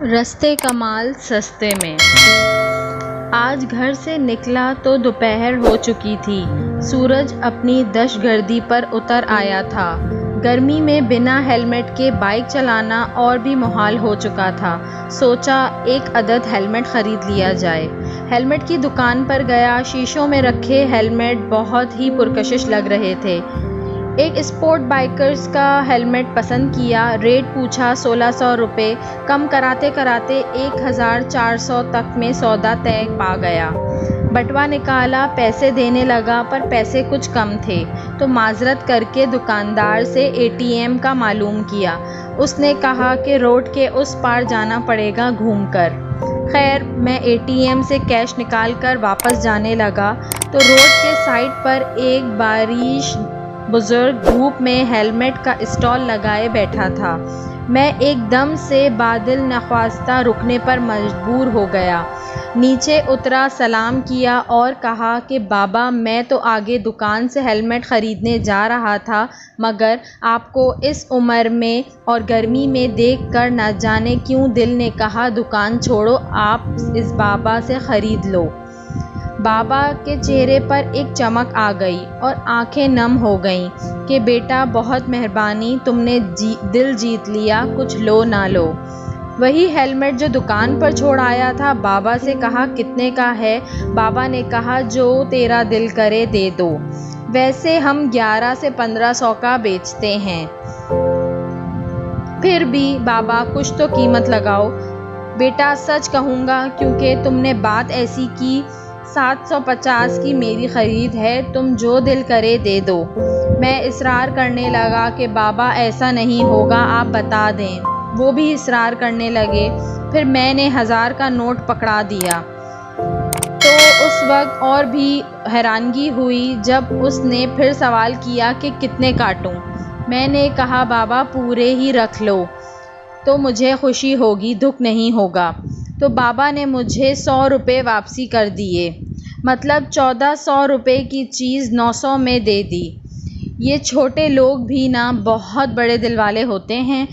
رستے کا مال سستے میں۔ آج گھر سے نکلا تو دوپہر ہو چکی تھی۔ سورج اپنی دہشت گردی پر اتر آیا تھا۔ گرمی میں بنا ہیلمٹ کے بائیک چلانا اور بھی محال ہو چکا تھا۔ سوچا ایک عدد ہیلمٹ خرید لیا جائے۔ ہیلمٹ کی دکان پر گیا۔ شیشوں میں رکھے ہیلمٹ بہت ہی پرکشش لگ رہے تھے۔ ایک اسپورٹ بائکرز کا ہیلمٹ پسند کیا۔ ریٹ پوچھا 1600 روپے۔ کم کراتے کراتے 1400 تک میں سودا طے پا گیا۔ بٹوا نکالا، پیسے دینے لگا پر پیسے کچھ کم تھے تو معذرت کر کے دکاندار سے ATM کا معلوم کیا۔ اس نے کہا کہ روڈ کے اس پار جانا پڑے گا گھوم کر۔ خیر میں ATM سے کیش نکال کر واپس جانے لگا تو روڈ کے سائڈ پر ایک بارش بزرگ دھوپ میں ہیلمٹ کا اسٹال لگائے بیٹھا تھا۔ میں ایک دم سے بادل نخواستہ رکنے پر مجبور ہو گیا۔ نیچے اترا، سلام کیا اور کہا کہ بابا میں تو آگے دکان سے ہیلمٹ خریدنے جا رہا تھا مگر آپ کو اس عمر میں اور گرمی میں دیکھ کر نہ جانے کیوں دل نے کہا دکان چھوڑو، آپ اس بابا سے خرید لو۔ بابا کے چہرے پر ایک چمک آ گئی اور آنکھیں نم ہو گئیں کہ بیٹا بہت مہربانی، تم نے دل جیت لیا، کچھ لو نہ لو۔ وہی ہیلمٹ جو دکان پر چھوڑ آیا تھا۔ بابا سے کہا کتنے کا ہے؟ بابا نے کہا جو تیرا دل کرے دے دو، ویسے ہم 1100 سے 1500 کا بیچتے ہیں۔ پھر بھی بابا کچھ تو قیمت لگاؤ۔ بیٹا سچ کہوں گا کیونکہ تم نے بات ایسی کی، 750 کی میری خرید ہے، تم جو دل کرے دے دو۔ میں اصرار کرنے لگا کہ بابا ایسا نہیں ہوگا، آپ بتا دیں۔ وہ بھی اصرار کرنے لگے۔ پھر میں نے 1000 کا نوٹ پکڑا دیا تو اس وقت اور بھی حیرانگی ہوئی جب اس نے پھر سوال کیا کہ کتنے کاٹوں؟ میں نے کہا بابا پورے ہی رکھ لو تو مجھے خوشی ہوگی، دکھ نہیں ہوگا۔ تو بابا نے مجھے 100 روپے واپسی کر دیے، مطلب 1400 روپے کی چیز 900 میں دے دی۔ یہ چھوٹے لوگ بھی نا بہت بڑے دل والے ہوتے ہیں،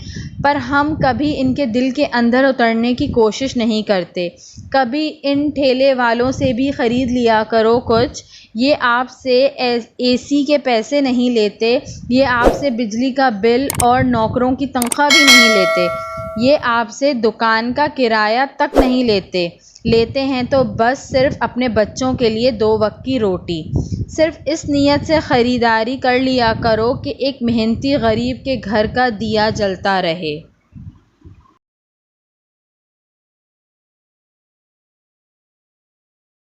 پر ہم کبھی ان کے دل کے اندر اترنے کی کوشش نہیں کرتے۔ کبھی ان ٹھیلے والوں سے بھی خرید لیا کرو کچھ، یہ آپ سے AC کے پیسے نہیں لیتے، یہ آپ سے بجلی کا بل اور نوکروں کی تنخواہ بھی نہیں لیتے، یہ آپ سے دکان کا کرایہ تک نہیں لیتے ہیں تو بس صرف اپنے بچوں کے لیے 2 وقت کی روٹی۔ صرف اس نیت سے خریداری کر لیا کرو کہ ایک محنتی غریب کے گھر کا دیا جلتا رہے۔